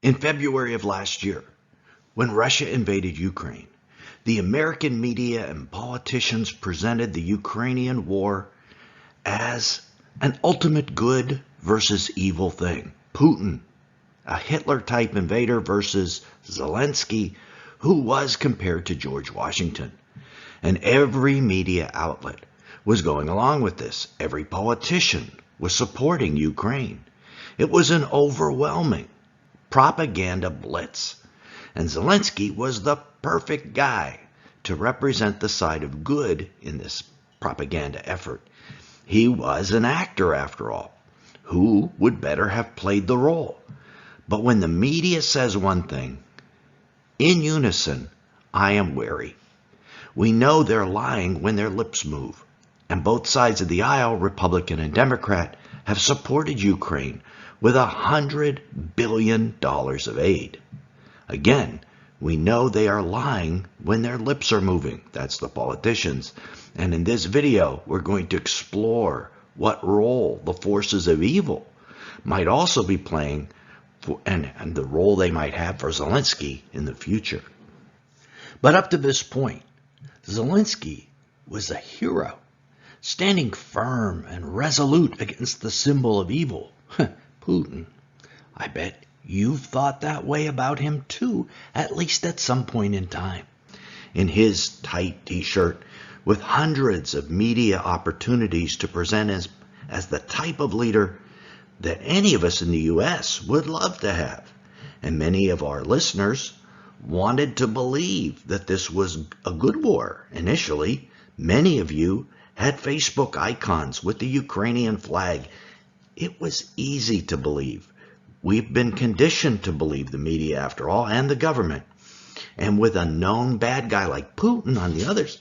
In February of last year, when Russia invaded Ukraine, the American media and politicians presented the Ukrainian war as an ultimate good versus evil thing. Putin, a Hitler-type invader, versus Zelensky, who was compared to George Washington. And every media outlet was going along with this. Every politician was supporting Ukraine. It was an overwhelming propaganda blitz. And Zelensky was the perfect guy to represent the side of good in this propaganda effort. He was an actor, after all. Who would better have played the role? But when the media says one thing, in unison, I am wary. We know they're lying when their lips move. And both sides of the aisle, Republican and Democrat, have supported Ukraine with $100 billion of aid. Again, we know they are lying when their lips are moving. That's the politicians. And in this video, we're going to explore what role the forces of evil might also be playing and the role they might have for Zelensky in the future. But up to this point, Zelensky was a hero, standing firm and resolute against the symbol of evil, Putin. I bet you've thought that way about him too, at least at some point in time. In his tight t-shirt, with hundreds of media opportunities to present as the type of leader that any of us in the U.S. would love to have. And many of our listeners wanted to believe that this was a good war. Initially, many of you had Facebook icons with the Ukrainian flag. It was easy to believe. We've been conditioned to believe the media, after all, and the government. And with a known bad guy like Putin on the others,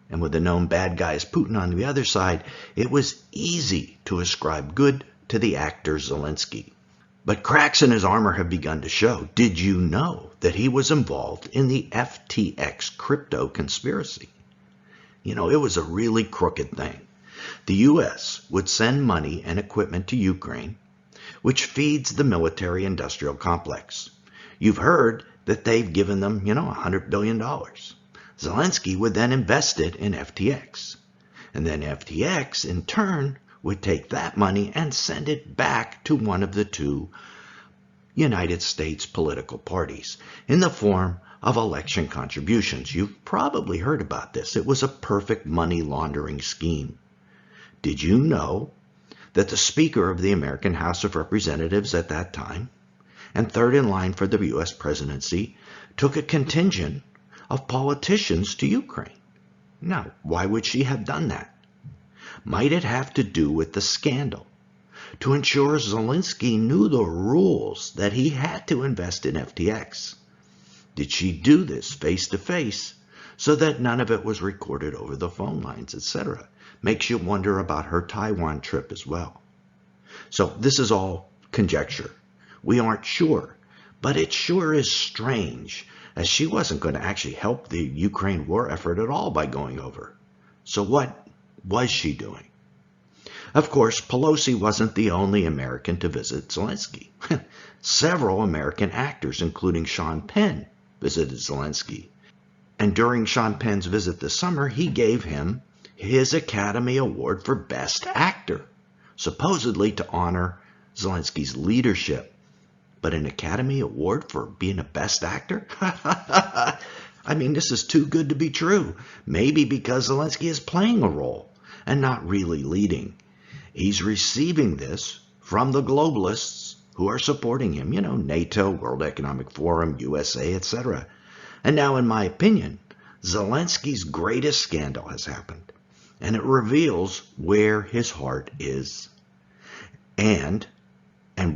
and with a known bad guy as Putin on the other side, it was easy to ascribe good to the actor Zelensky. But cracks in his armor have begun to show. Did you know that he was involved in the FTX crypto conspiracy? You know, it was a really crooked thing. The U.S. would send money and equipment to Ukraine, which feeds the military-industrial complex. You've heard that they've given them, $100 billion. Zelensky would then invest it in FTX. And then FTX, in turn, would take that money and send it back to one of the two United States political parties in the form of election contributions. You've probably heard about this. It was a perfect money laundering scheme. Did you know that the Speaker of the American House of Representatives at that time, and third in line for the U.S. presidency, took a contingent of politicians to Ukraine? Now, why would she have done that? Might it have to do with the scandal? To ensure Zelensky knew the rules that he had to invest in FTX. Did she do this face to face so that none of it was recorded over the phone lines, etc.? Makes you wonder about her Taiwan trip as well. So this is all conjecture. We aren't sure, but it sure is strange, as she wasn't going to actually help the Ukraine war effort at all by going over. So what was she doing? Of course, Pelosi wasn't the only American to visit Zelensky. Several American actors, including Sean Penn, visited Zelensky. And during Sean Penn's visit this summer, he gave him his Academy Award for Best Actor, supposedly to honor Zelensky's leadership. But an Academy Award for being a Best Actor? I mean, this is too good to be true. Maybe because Zelensky is playing a role and not really leading. He's receiving this from the globalists who are supporting him, NATO, World Economic Forum, USA, etc. And now, in my opinion, Zelensky's greatest scandal has happened, and it reveals where his heart is and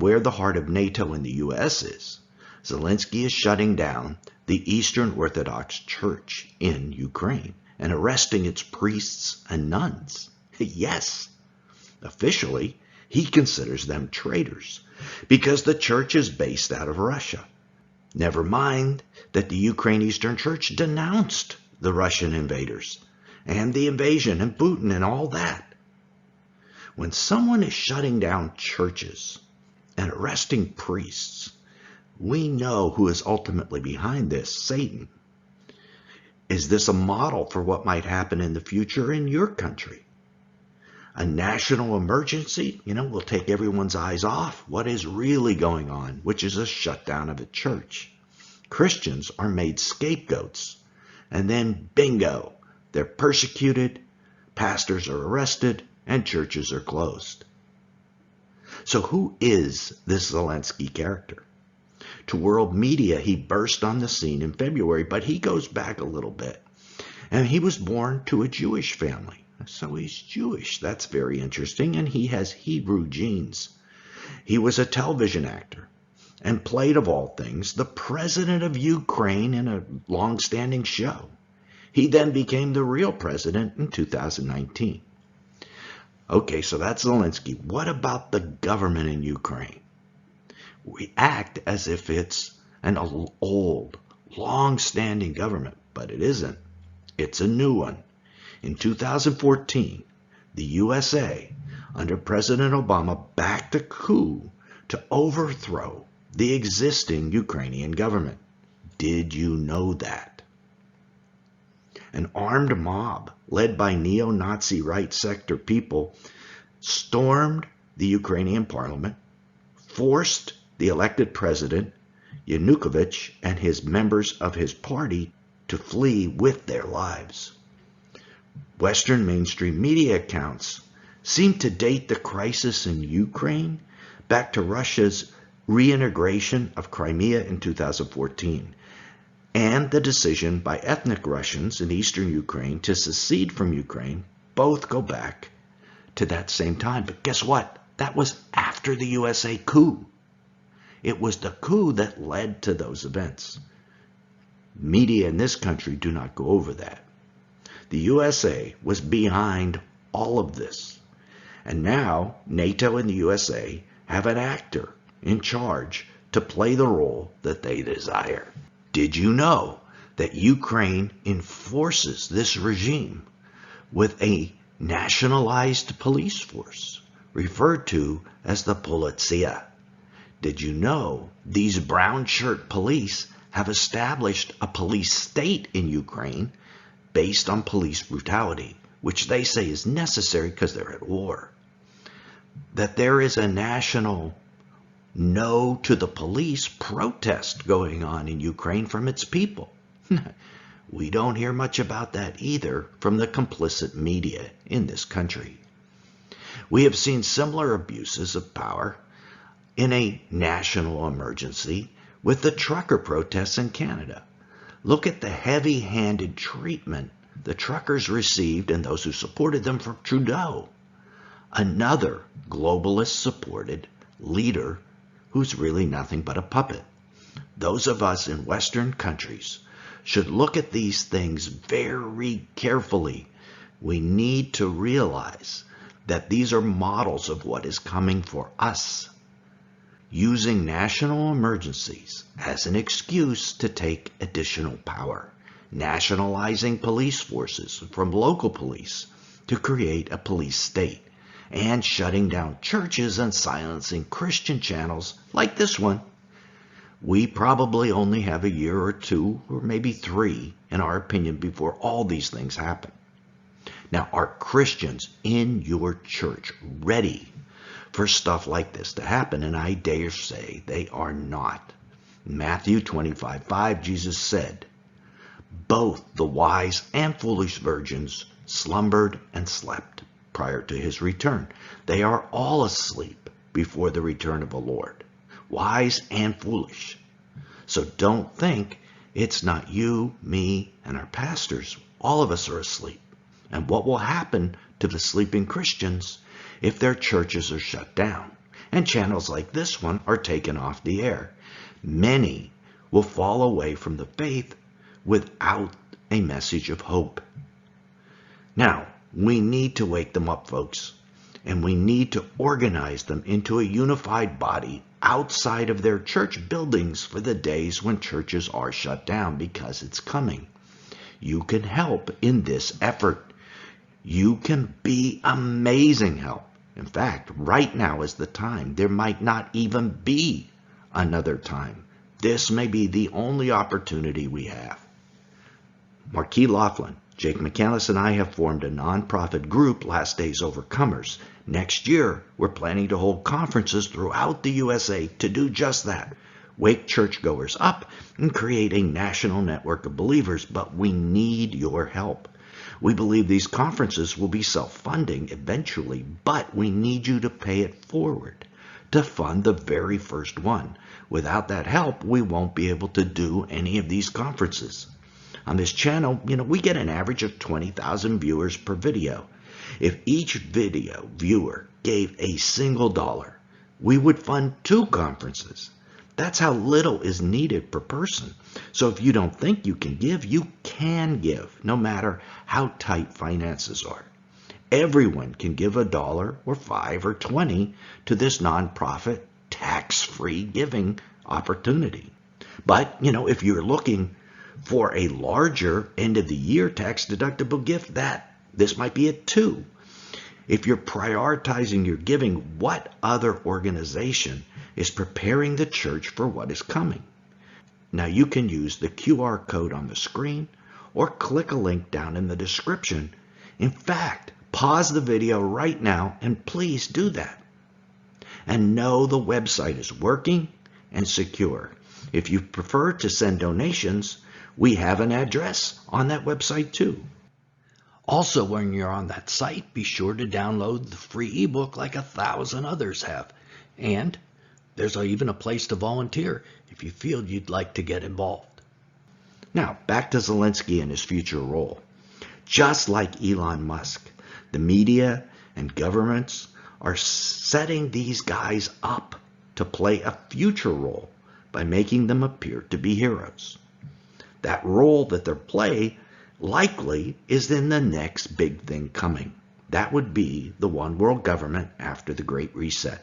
where the heart of NATO and the US is. Zelensky is shutting down the Eastern Orthodox Church in Ukraine and arresting its priests and nuns. Yes, officially, he considers them traitors because the church is based out of Russia. Never mind that the Ukraine Eastern Church denounced the Russian invaders and the invasion and Putin and all that. When someone is shutting down churches and arresting priests, We know who is ultimately behind this, Satan. Is this a model for what might happen in the future in your country? A national emergency, will take everyone's eyes off what is really going on, which is a shutdown of a church. Christians are made scapegoats, and then bingo, they're persecuted, pastors are arrested, and churches are closed. So who is this Zelensky character? To world media, he burst on the scene in February, but he goes back a little bit. And he was born to a Jewish family. So he's Jewish. That's very interesting. And he has Hebrew genes. He was a television actor and played, of all things, the president of Ukraine in a long-standing show. He then became the real president in 2019. Okay, so that's Zelensky. What about the government in Ukraine? We act as if it's an old, long-standing government, but it isn't. It's a new one. In 2014, the USA, under President Obama, backed a coup to overthrow the existing Ukrainian government. Did you know that? An armed mob led by neo-Nazi right sector people stormed the Ukrainian parliament, forced the elected president, Yanukovych, and his members of his party to flee with their lives. Western mainstream media accounts seem to date the crisis in Ukraine back to Russia's reintegration of Crimea in 2014 and the decision by ethnic Russians in eastern Ukraine to secede from Ukraine. Both go back to that same time. But guess what? That was after the USA coup. It was the coup that led to those events. Media in this country do not go over that. The USA was behind all of this. And now NATO and the USA have an actor in charge to play the role that they desire. Did you know that Ukraine enforces this regime with a nationalized police force referred to as the Politsia? Did you know these brown shirt police have established a police state in Ukraine based on police brutality, which they say is necessary because they're at war? That there is a national no to the police protest going on in Ukraine from its people. We don't hear much about that either from the complicit media in this country. We have seen similar abuses of power in a national emergency with the trucker protests in Canada. Look at the heavy-handed treatment the truckers received and those who supported them from Trudeau, another globalist-supported leader who's really nothing but a puppet. Those of us in Western countries should look at these things very carefully. We need to realize that these are models of what is coming for us. Using national emergencies as an excuse to take additional power, nationalizing police forces from local police to create a police state, and shutting down churches and silencing Christian channels like this one. We probably only have a year or two, or maybe 3, in our opinion, before all these things happen. Now, are Christians in your church ready for stuff like this to happen? And I dare say they are not. In Matthew 25:5, Jesus said, "Both the wise and foolish virgins slumbered and slept prior to his return. They are all asleep before the return of the Lord." Wise and foolish. So don't think it's not you, me, and our pastors. All of us are asleep. And what will happen to the sleeping Christians if their churches are shut down and channels like this one are taken off the air? Many will fall away from the faith without a message of hope. Now, we need to wake them up, folks, and we need to organize them into a unified body outside of their church buildings for the days when churches are shut down, because it's coming. You can help in this effort. You can be amazing help. In fact, right now is the time. There might not even be another time This may be the only opportunity we have. Marquis Laughlin, Jake McCandless, and I have formed a nonprofit group, Last Days Overcomers. Next year, we're planning to hold conferences throughout the USA to do just that. Wake churchgoers up and create a national network of believers, but we need your help. We believe these conferences will be self-funding eventually, but we need you to pay it forward to fund the very first one. Without that help, we won't be able to do any of these conferences. On this channel, we get an average of 20,000 viewers per video. If each video viewer gave a single dollar, we would fund 2 conferences. That's how little is needed per person. So if you don't think you can give, you can give, no matter how tight finances are. Everyone can give $1 or $5 or $20 to this nonprofit tax-free giving opportunity. But, if you're looking for a larger end-of-the-year tax-deductible gift, this might be it too. If you're prioritizing your giving, what other organization is preparing the church for what is coming? Now you can use the QR code on the screen or click a link down in the description. In fact, pause the video right now and please do that. And know the website is working and secure. If you prefer to send donations, we have an address on that website too. Also, when you're on that site, be sure to download the free ebook like 1,000 others have. And there's even a place to volunteer if you feel you'd like to get involved. Now, back to Zelensky and his future role. Just like Elon Musk, the media and governments are setting these guys up to play a future role by making them appear to be heroes. That role that they're playing likely is in the next big thing coming. That would be the one world government after the Great Reset.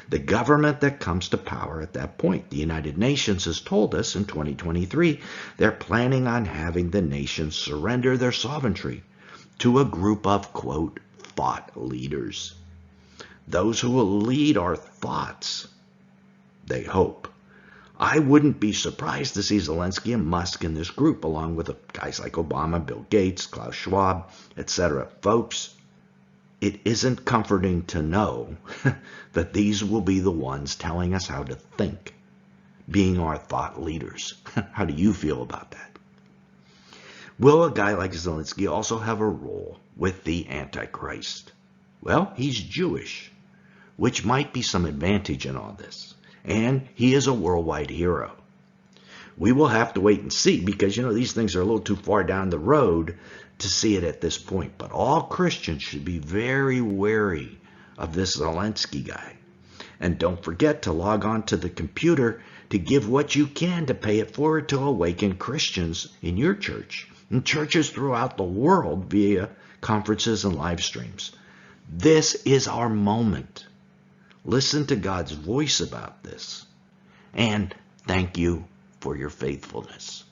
The government that comes to power at that point. The United Nations has told us in 2023 they're planning on having the nations surrender their sovereignty to a group of, quote, thought leaders. Those who will lead our thoughts, they hope. I wouldn't be surprised to see Zelensky and Musk in this group, along with guys like Obama, Bill Gates, Klaus Schwab, etc. Folks, it isn't comforting to know that these will be the ones telling us how to think, being our thought leaders. How do you feel about that? Will a guy like Zelensky also have a role with the Antichrist? Well, he's Jewish, which might be some advantage in all this. And he is a worldwide hero. We will have to wait and see because, these things are a little too far down the road to see it at this point. But all Christians should be very wary of this Zelensky guy. And don't forget to log on to the computer to give what you can to pay it forward to awaken Christians in your church and churches throughout the world via conferences and live streams. This is our moment. Listen to God's voice about this. And thank you for your faithfulness.